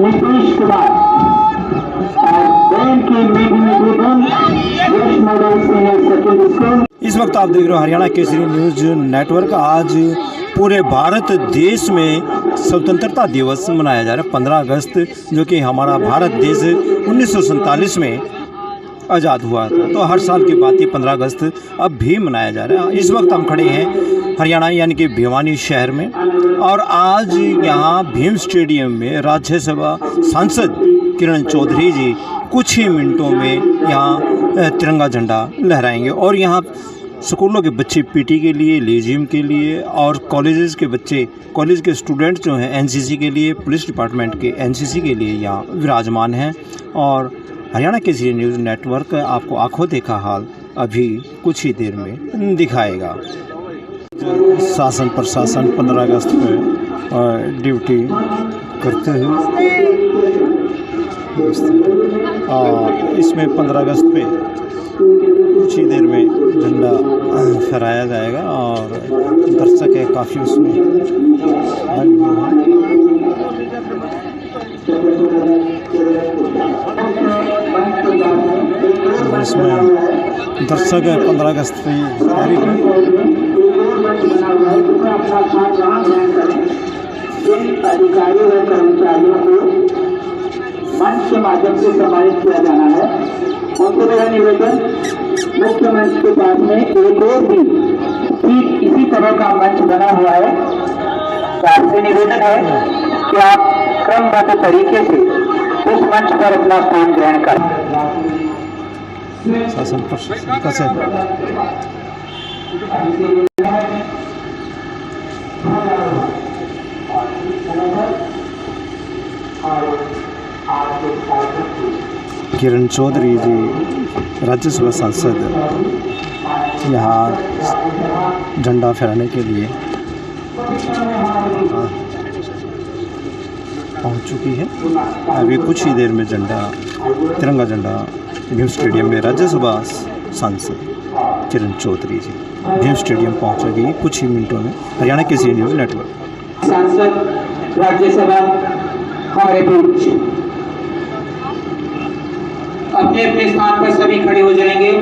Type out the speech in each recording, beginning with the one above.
नीतीश कुमार और बैंक की निवेदन Yash model senior secondary school. इस वक्त आप देख रहे हो हरियाणा केसरी न्यूज नेटवर्क। आज पूरे भारत देश में स्वतंत्रता दिवस मनाया जा रहा है 15 अगस्त, जो कि हमारा भारत देश 1947 में आज़ाद हुआ था। तो हर साल की बात ही 15 अगस्त अब भी मनाया जा रहा है। इस वक्त हम खड़े हैं हरियाणा यानी कि भिवानी शहर में, और आज यहाँ भीम स्टेडियम में राज्यसभा सांसद किरण चौधरी जी कुछ ही मिनटों में यहाँ तिरंगा झंडा लहराएंगे। और यहाँ स्कूलों के बच्चे पीटी के लिए, लेजिम के लिए, और कॉलेजेस के बच्चे, कॉलेज के स्टूडेंट जो हैं एनसीसी के लिए, पुलिस डिपार्टमेंट के एनसीसी के लिए यहाँ विराजमान हैं। और हरियाणा केसरी न्यूज़ नेटवर्क आपको आंखों देखा हाल अभी कुछ ही देर में दिखाएगा। शासन प्रशासन 15 अगस्त पर ड्यूटी करते हुए, और इसमें 15 अगस्त पे कुछ ही देर में झंडा फहराया जाएगा। और दर्शक है काफ़ी उसमें, इसमें दर्शक है 15 अगस्त की तारीख में। अधिकारियों व कर्मचारियों को मंच के माध्यम से सम्मानित किया जाना है। उनको मेरा निवेदन, मुख्य मंच के पास में एक और भी ठीक इसी तरह का मंच बना हुआ है। आपसे निवेदन है कि आप क्रमबद्ध तरीके से उस मंच पर अपना स्थान ग्रहण करें। शासन प्रशासन कैसे किरण चौधरी जी राज्यसभा सांसद यहाँ झंडा फहराने के लिए पहुँच चुकी है। अभी कुछ ही देर में तिरंगा झंडा भीम स्टेडियम में राज्यसभा सांसद किरण चौधरी जी भीम स्टेडियम पहुँचेगी कुछ ही मिनटों में। Haryana Kesari news network. सांसद राज्यसभा हमारे बीच अपने अपने स्थान पर सभी खड़े हो जाएंगे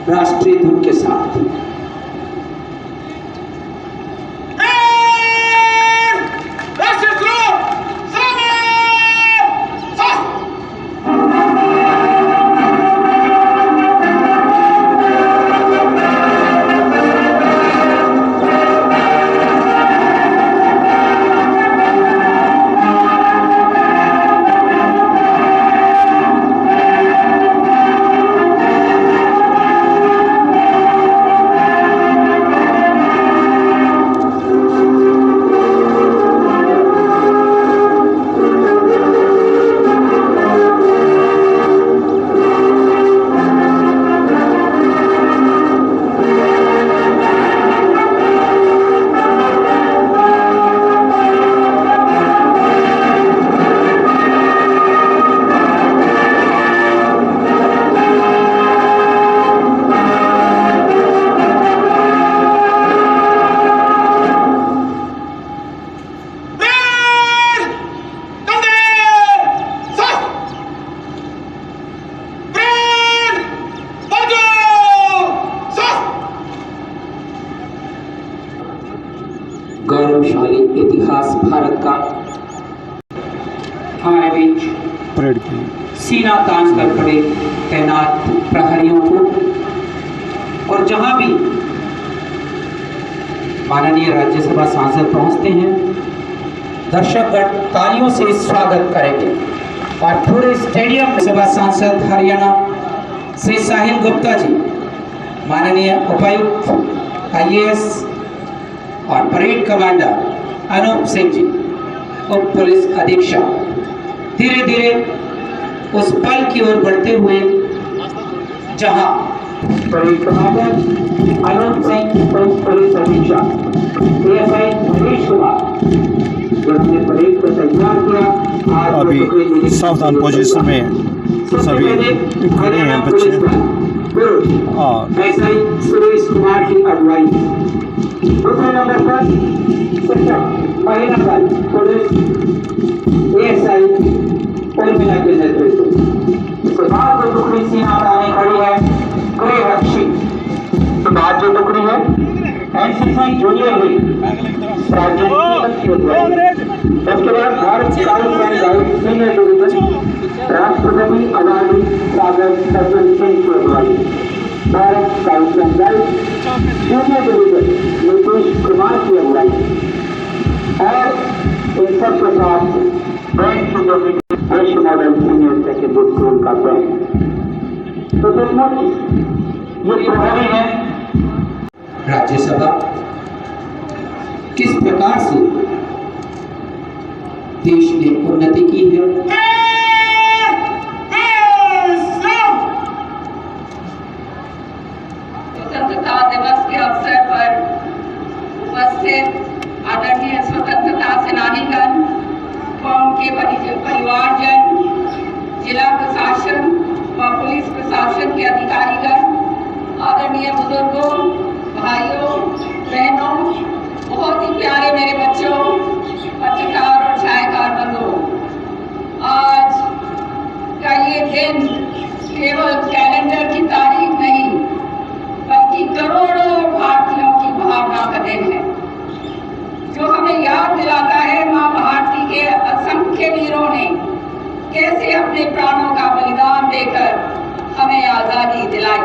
राष्ट्रीय धुन के साथ। गौरवशाली इतिहास भारत का हमारे बीच परेड की सीना तान कर खड़े तैनात प्रहरियों को, और जहां भी माननीय राज्यसभा सांसद पहुंचते हैं दर्शकगण तालियों से स्वागत करेंगे। और पूरे स्टेडियम में सभा सांसद हरियाणा श्री साहिल गुप्ता जी, माननीय उपायुक्त IAS और परेड कमांडर अनूप सिंह जी, उप पुलिस अधीक्षक धीरे धीरे उस पल की ओर बढ़ते हुए जहां परेड कमांडर अनूप सिंह, उप पुलिस अधीक्षक ASI मनीष कुमार, जिसने परेड को तैयार किया। अभी सावधान पोजीशन में सभी खड़े हैं बच्चे, और SI सुरेश कुमार की अगुवाई। दूसरे नंबर पर महिला पुलिस ASI Urmila के नेतृत्व। इसके बाद जो टुकड़ी सीमा ताने खड़ी है ग्रे रक्षी। इसके बाद जो टुकड़ी है एनसीसी जूनियर लीग उसके बाद Bharat scout and guide senior division राष्ट्रपति अवार्डी सागर सर्जन सिंह की अगुवाई। Bharat scout and guide junior division Nitish Kumar की अगुवाई और इन सबके साथ बैंक की जो विश्व मॉडल सीनियर सेकेंडरी स्कूल का बैंक। तो सचमुच ये प्रभावी है। राज्यसभा किस प्रकार से देश ने उन्नति की है। स्वतंत्रता दिवस के अवसर पर उपस्थित आदरणीय स्वतंत्रता सेनानीगण व उनके परिवारजन, जिला प्रशासन व पुलिस प्रशासन के अधिकारीगण, आदरणीय बुजुर्गों, भाइयों, बहनों, बहुत ही प्यारे मेरे बच्चों, पत्रकार और छायाकार बंधुओं, आज का ये दिन केवल कैलेंडर की तारीख नहीं बल्कि करोड़ों भारतीयों की भावना का दिन है, जो हमें याद दिलाता है मां भारती के असंख्य वीरों ने कैसे अपने प्राणों का बलिदान देकर हमें आजादी दिलाई।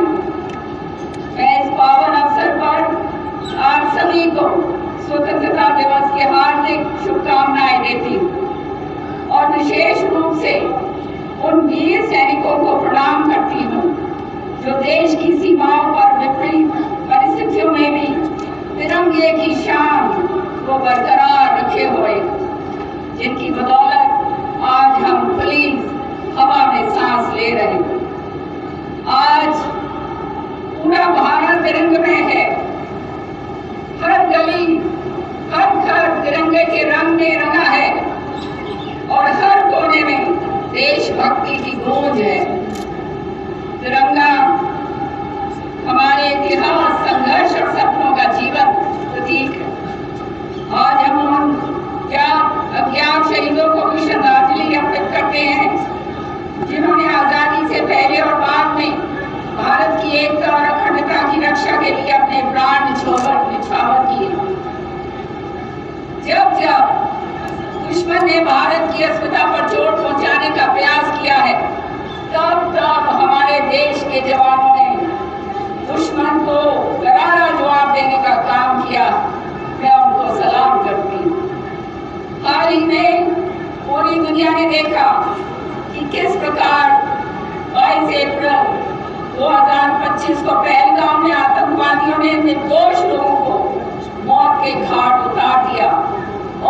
मैं इस पावन अवसर पर आप सभी को स्वतंत्रता दिवस की हार्दिक शुभकामनाएं देती हूँ और विशेष रूप से उन वीर सैनिकों को प्रणाम करती हूँ जो देश की सीमाओं पर विपरीत परिस्थितियों में भी तिरंगे की शान को बरकरार रखे हुए, जिनकी बदौलत आज हम खुली हवा में सांस ले रहे हैं। आज पूरा भारत तिरंगे में है, हर गली हर घर तिरंगे के रंग में रंगा है और हर कोने में देशभक्ति की गूंज है। तिरंगा हमारे इतिहास, संघर्ष और सपनों का जीवन प्रतीक है। आज हम उन अज्ञात शहीदों को भी श्रद्धांजलि अर्पित करते हैं जिन्होंने आजादी से पहले और बाद में भारत की एकता और अखंडता की रक्षा के लिए अपने प्राण निछावर किए। जब जब दुश्मन ने भारत की अस्मिता पर चोट पहुंचाने का प्रयास किया है, तब तब हमारे देश के जवानों ने दुश्मन को करारा जवाब देने का काम किया। मैं उनको सलाम करती हूँ। हाल ही में पूरी दुनिया ने देखा कि किस प्रकार 22 अप्रैल 2025 को पहलगाम में आतंकवादियों ने निर्दोष लोगों को मौत के घाट उतार दिया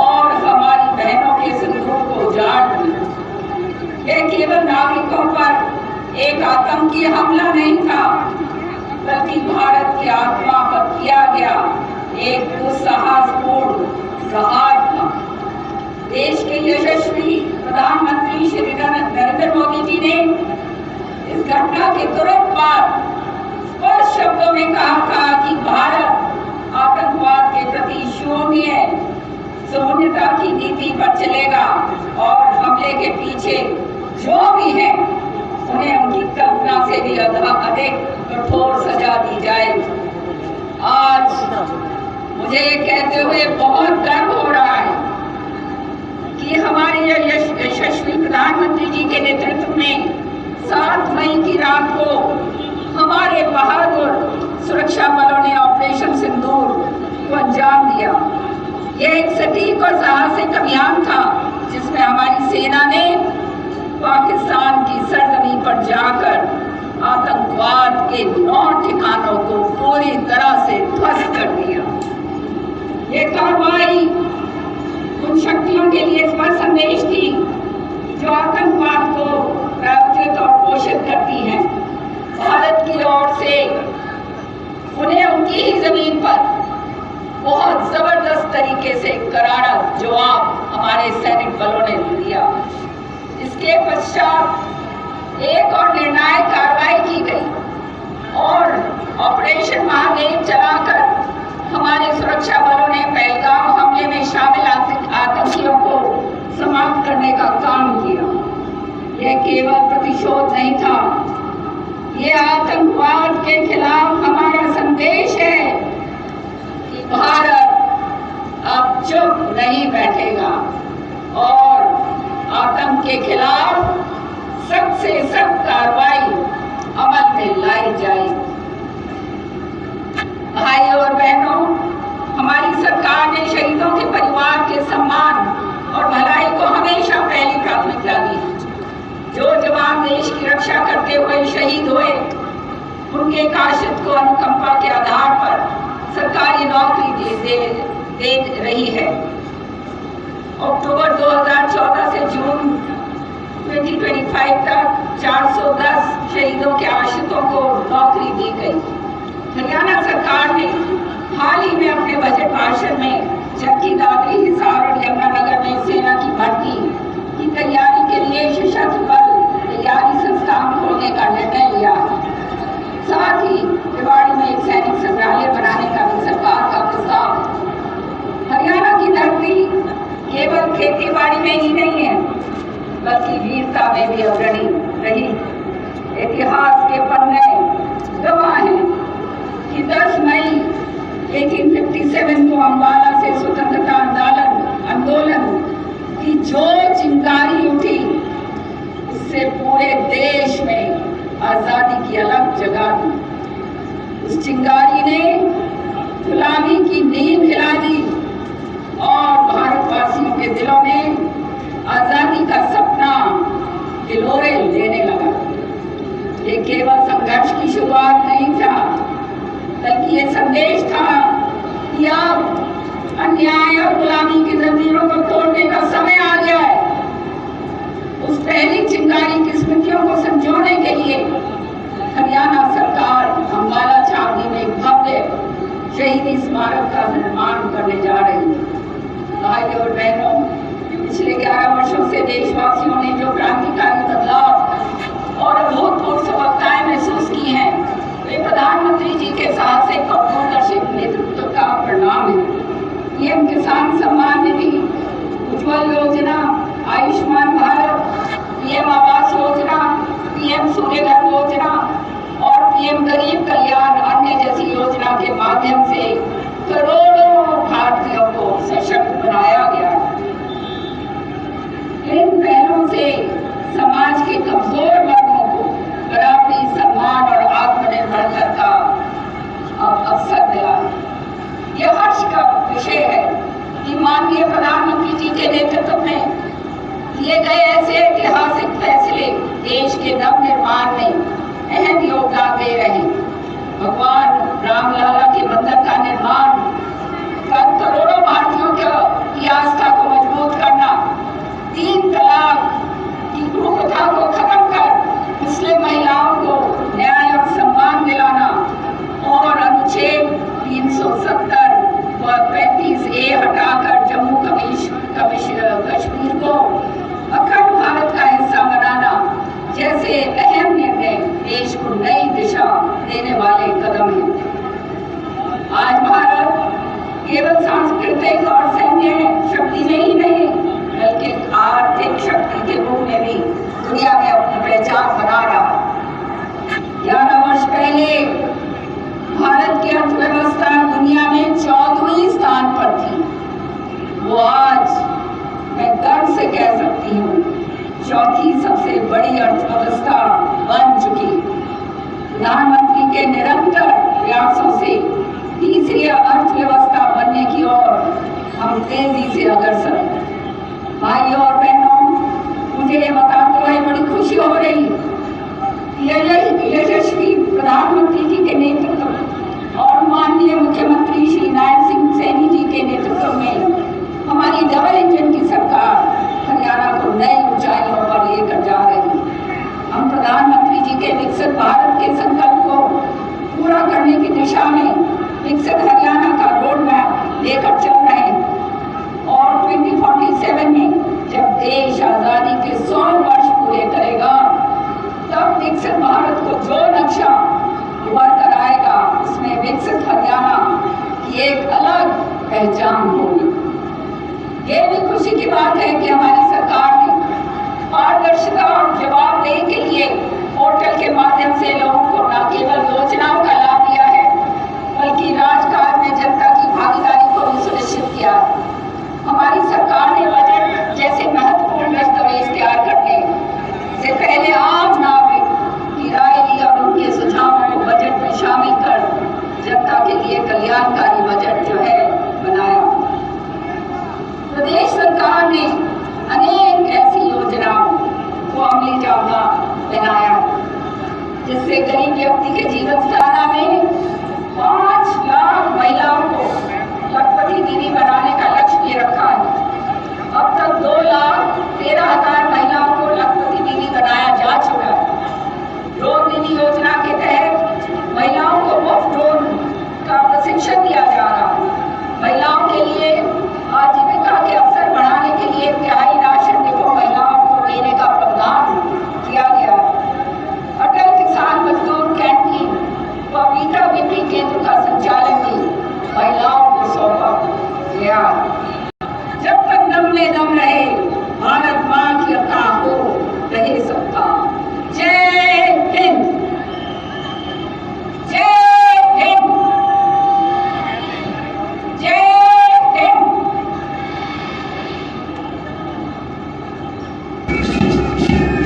और हमारी बहनों के सिंदूर को उजाड़ दिया। यह केवल नागरिकों पर एक आतंकी हमला नहीं था, बल्कि भारत की आत्मा पर किया गया एक दुस्साहसपूर्ण प्रहार था। देश के यशस्वी प्रधानमंत्री श्री नरेंद्र मोदी जी ने इस घटना के तुरंत बाद स्पष्ट शब्दों में कहा था कि भारत आतंकवाद के प्रति शून्यता की नीति पर चलेगा और हमले के पीछे जो भी है उन्हें उनकी कल्पना से भी अधिक कठोर सजा दी जाएगी। आज मुझे ये कहते हुए बहुत गर्व हो रहा है कि हमारे यशस्वी प्रधानमंत्री जी के नेतृत्व में 7 मई की रात को हमारे बहादुर सुरक्षा बलों ने ऑपरेशन सिंदूर को अंजाम दिया। यह एक सटीक और साहसिक अभियान था जिसमें हमारी सेना ने पाकिस्तान की सरजमीन पर जाकर आतंकवाद के 9 ठिकानों को पूरी तरह से ध्वस्त कर दिया। ये कार्रवाई उन शक्तियों के लिए स्पष्ट संदेश थी जो आतंकवाद को प्रायोजित और पोषित करती हैं। भारत की ओर से उन्हें उनकी ही जमीन पर बहुत जबरदस्त तरीके से करारा जवाब हमारे सैनिक बलों ने दिया। इसके पश्चात एक और निर्णायक कार्रवाई की गई और ऑपरेशन महादेव चलाकर हमारे सुरक्षा बलों ने पहलगाम हमले में शामिल आतंकियों को समाप्त करने का काम किया। प्रत्येक आश्रित को अनुकंपा के आधार पर सरकारी नौकरी दे रही है। अक्टूबर 2014 से जून 2025 तक 410 शहीदों के आश्रितों को नौकरी दी गई। हरियाणा सरकार ने हाल ही में अपने बजट भाषण में चक्की, दादरी, हिसार और यमुनानगर में सेना की भर्ती की तैयारी के लिए सशस्त्र बल तैयारी संस्थान खोलने का निर्णय लिया। साथ ही रेवाड़ी में एक सैनिक संग्रहालय बनाने का भी सरकार का प्रस्ताव। हरियाणा की धरती केवल खेती बाड़ी में ही नहीं है, बल्कि वीरता में भी अग्रणी रही। इतिहास के पन्ने गवाह हैं कि 10 मई 1857 को अम्बाला से स्वतंत्रता आंदोलन की जो चिंगारी उठी, उससे पूरे देश में आजादी की अलग जगा दी। उस चिंगारी ने गुलामी की नींद हिला दी और भारतवासियों के दिलों में आजादी का सपना दिलोरे लेने लगा। ये केवल संघर्ष की शुरुआत नहीं था, बल्कि ये संदेश था कि अब अन्याय और गुलामी की जंजीरों को तोड़ने का समय आ गया है। उस पहली चिंगारी की स्मृतियों को संजोने के लिए हरियाणा सरकार अम्बाला छावनी में एक भव्य शहीदी स्मारक का निर्माण करने जा रही है। भाइयों और बहनों, पिछले 11 वर्षों से देशवासियों ने जो क्रांतिकारी बदलाव और अभूतपूर्व सफलताएं महसूस की हैं, वे प्रधानमंत्री जी के साहसिक और दूरदर्शी नेतृत्व का परिणाम है। पीएम किसान सम्मान निधि, उज्ज्वल योजना, आयुष्मान भारत, पीएम आवास योजना, पीएम सूर्यघर योजना और पीएम गरीब कल्याण अन्य जैसी योजना के माध्यम से करोड़ों भारतीयों को सशक्त बनाया गया। इन पहलों से समाज के कमजोर वर्गों को बराबरी, सम्मान और आत्मनिर्भरता का अवसर मिला। यह हर्ष का विषय है कि माननीय प्रधानमंत्री जी के नेतृत्व में किए गए ऐसे ऐतिहासिक फैसले देश के नवनिर्माण में अहम योगदान दे रहे हैं। भगवान रामलला के मंदिर का निर्माण कर करोड़ों भारतीयों की आस्था को मजबूत करना, 3 तलाक की कुप्रथा को खत्म कर मुस्लिम महिलाओं को न्याय और सम्मान दिलाना और अनुच्छेद 370 व 35A हटाकर जम्मू कश्मीर को अखंड भारत का हिस्सा बनाना जैसे अहम निर्णय देश को नई दिशा देने वाले कदम हैं। आज भारत केवल सांस्कृतिक और सैन्य शक्ति में ही नहीं, बल्कि आर्थिक शक्ति के रूप में भी दुनिया में अपनी पहचान बना रहा है। 11 वर्ष पहले भारत की अर्थव्यवस्था दुनिया में 14वें स्थान पर थी। वो आज मैं गर्व से कह सकती हूँ 4थी सबसे बड़ी अर्थव्यवस्था बन चुकी। प्रधानमंत्री के निरंतर प्रयासों से तीसरी अर्थव्यवस्था बनने की ओर हम तेजी से अग्रसर हैं। भाइयों और बहनों, मुझे ये बताते हुए बड़ी खुशी हो रही यशस्वी प्रधानमंत्री जी के नेतृत्व और माननीय मुख्यमंत्री श्री नायब सिंह सैनी जी के नेतृत्व में हमारी डबल इंजन की सरकार हरियाणा को नई ऊंचाइयों पर लेकर जा रही है। हम प्रधानमंत्री जी के विकसित भारत के संकल्प को पूरा करने की दिशा में विकसित हरियाणा का रोड मैप लेकर चल रहे हैं और 2047 में जब देश आजादी के 100 वर्ष पूरे करेगा, तब विकसित भारत को जो नक्शा उभर कर आएगा प्यार। जब तक दम में दम रहे, भारत माँ की अता हो रहे सबका। जय हिंद, जय हिंद, जय हिंद।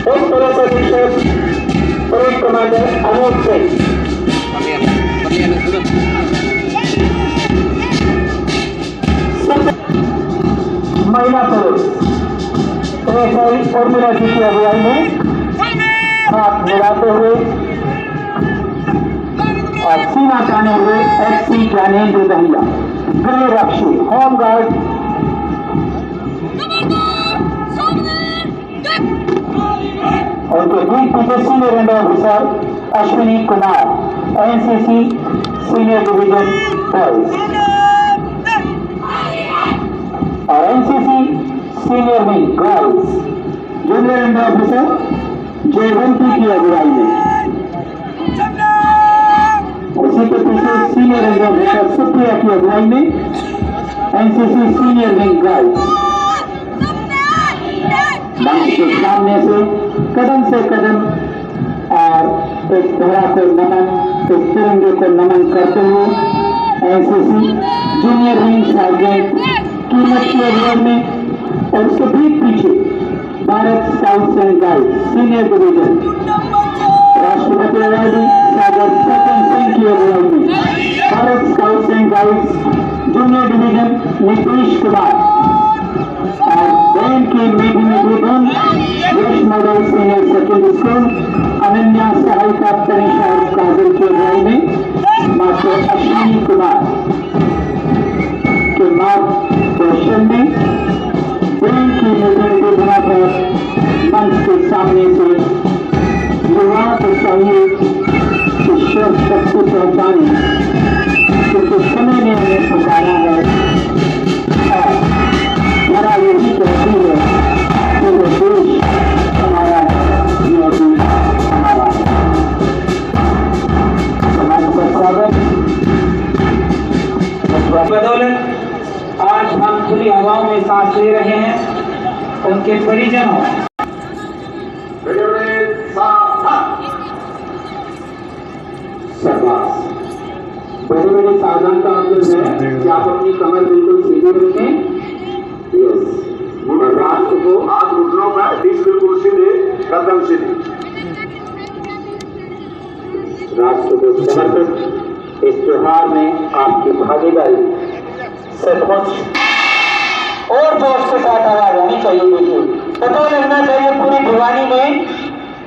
उस पुलिस अधीक्षक पुलिस कमांडर अनूप सिंह। महिला पुलिस उर्मिला जी की अगुवाई में हाथ मिलाते हुए और सीमा ताने हुए एसपी ज्ञानेंद्र दहिया, गृह रक्षी होम गार्ड उनके बीच पीछे senior range officer Ashwini Kumar, NCC senior division boys और NCC senior wing girls, junior range officer Jayvanti की अगुवाई में। उसी के पीछे सीनियर रेंज ऑफिसर सुप्रिया की अगुवाई में एनसीसी सीनियर विंग गर्ल्स। मंच के सामने से कदम से कदम और इस धरा को नमन, इस तिरंगे को नमन करते हुए एनसीसी जूनियर विंग सार्जेंट कीमत की अगुवाई में और उसके भी पीछे Bharat scouts and guides senior division राष्ट्रपति अवार्डी सागर सचिन सिंह की अगुवाई में Bharat scouts and guides junior division Nitish Kumar और बैंड की मीटिंग निवेदन Yash model senior secondary school Ananya सहायिका तनिषा और काजल की अगुवाई में मास्टर अश्विनी कुमार के मार्गदर्शन में बैंक की मीटिंग निवेदना पर मंच के सामने से युवाओं को चाहिए कि शोध शक्ति पहचाने, क्योंकि समय ने हमें पुकारा है और मेरा यही कहती है कि वो देश हमारा है, ये भी हमारा है। समाज का स्वागत। बदौलत आज हम खुली हवाओं में सांस ले रहे हैं। उनके परिजनों बड़े बड़े साधन का मतलब है कि आप अपनी कमर बिल्कुल सीधी रखें। यस, और राष्ट्र को हाथ घुटनों का डिश बिल्कुल सीधे, कदम सीधे। राष्ट्र को समर्पित इस त्योहार में आपकी भागीदारी सचमुच और जोश के साथ आवाज आनी चाहिए। देखिए, पता लगना चाहिए पूरी दीवानी में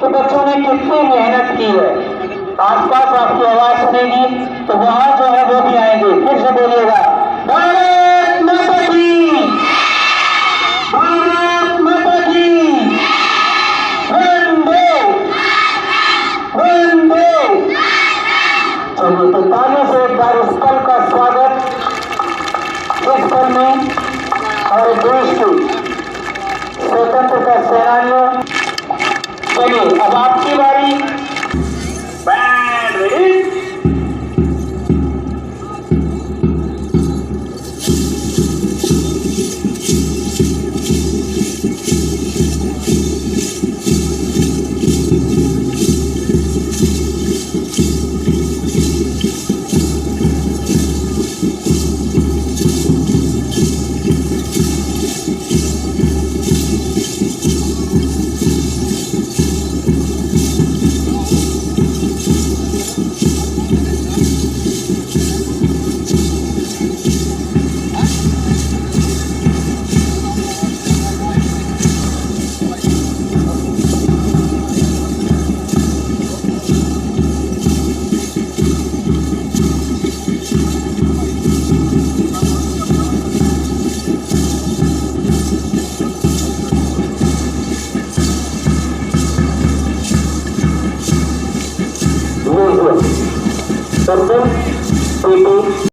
कि बच्चों ने कितनी मेहनत की है। आसपास आपकी आवाज सुनेगी तो वहां जो है वो भी आएंगे। फिर से बोलिएगा, भारत माता की, भारत माता की, वंदे वंदे। चलिए, तो तालियों से एक बार इस पल का स्वागत, इस पल में हमारे देश की स्वतंत्रता सेनानियों। चलिए, अब आपकी बारी। Band ready.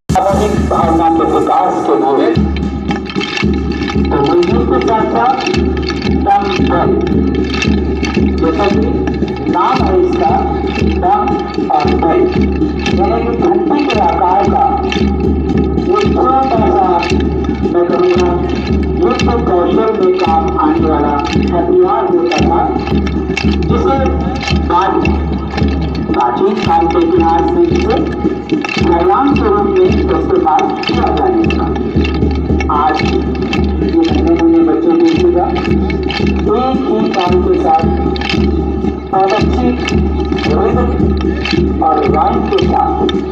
सामाजिक भावना के विकास के लिए तो मंदिर के साथ साथ दम बल, जैसा कि नाम है इसका दम और बल, यानी कि घंटी के आकार का एक छोटा सा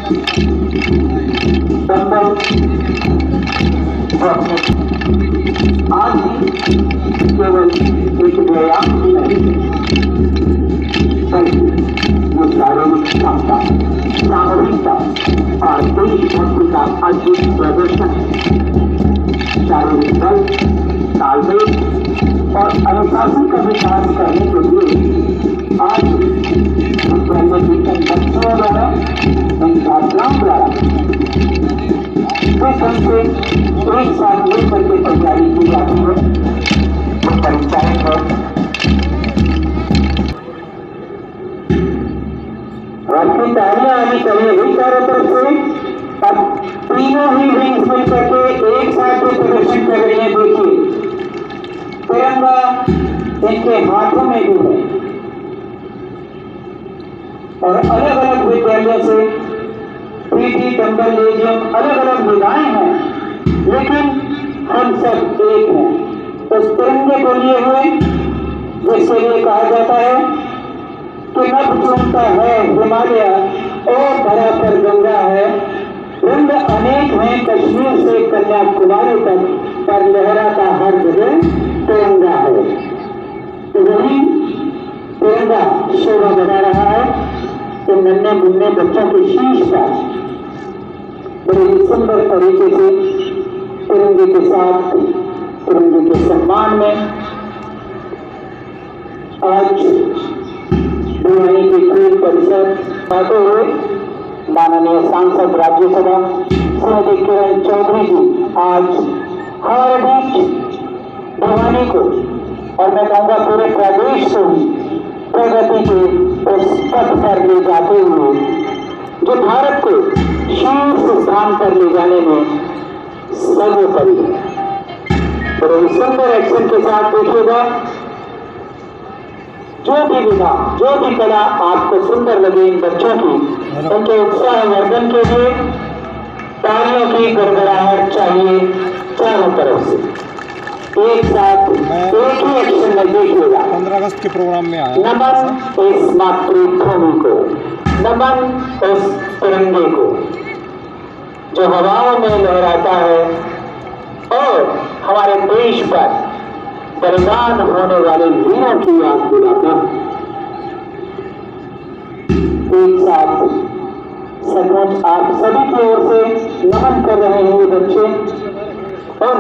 डंबल आज ही केवल एक व्यायाम ही नहीं बल्कि वो शारीरिक क्षमता, सामूहिकता और देशभक्ति का अद्भुत प्रदर्शन है। शारीरिक बल, तालमेल और अनुशासन का विकास करने के लिए आज विद्यालय की इन बच्चों द्वारा, इन छात्राओं द्वारा से एक साथ मिलकर के तैयारी की जाती है। वो परिचालन है आपकी तालियां आनी चाहिए हुई चारों तरफ से। अब तीनों ही विंग्स मिलकर के एक साथ जो प्रदर्शन कर रही है, देखिए तिरंगा इनके हाथों में भी है और अलग अलग विद्यालयों से पीटी, डंबल, लेजियम अलग अलग विधाएं हैं, लेकिन हम सब एक हैं उस तिरंगे को लिए हुए, जिसके लिए कहा जाता है कि नभ चूमता है हिमालय और धरा पर गंगा है, रंग अनेक हैं कश्मीर से कन्याकुमारी तक, पर लहराता हर जगह तिरंगा है। तो वही तिरंगा शोभा बढ़ा रहा है तो नन्हे मुन्ने बच्चों के शीश पर बड़े ही सुंदर तरीके से तिरंगे के साथ, तिरंगे के सम्मान में आज भिवानी के खेल परिसर आते हुए माननीय सांसद राज्यसभा श्रीमती किरण चौधरी जी आज हमारे बीच भिवानी को और मैं कहूँगा पूरे प्रदेश को ही प्रगति के उस पथ पर ले जाते हुए जो भारत को शीर्ष स्थान पर ले जाने में सर्वोपरि है। बड़े सुंदर एक्शन के साथ देखिएगा, जो भी विधा, जो भी कला आपको सुंदर लगे इन बच्चों की, उनके उत्साह वर्धन के लिए तालियों की गड़गड़ाहट चाहिए चारों तरफ से। एक साथ एक ही एक्शन में देखिएगा। 15 अगस्त के प्रोग्राम में आया नमन इस मातृभूमि को, नमन उस तिरंगे को जो हवाओं में लहराता है और हमारे देश पर बलिदान होने वाले वीरों की याद दिलाता है। एक साथ सचमुच आप सभी की ओर से नमन कर रहे हैं ये बच्चे और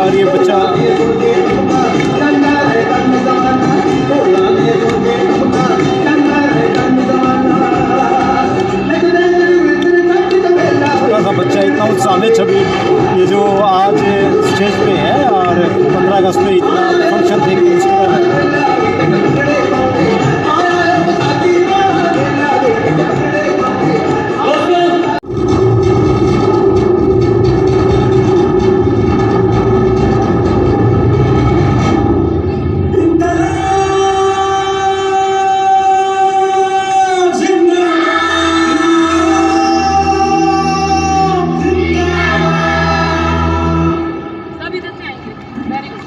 और ये बच्चा छोटा सा बच्चा इतना उत्साह में छवि ये जो आज स्टेज पे है और 15 अगस्त में इतना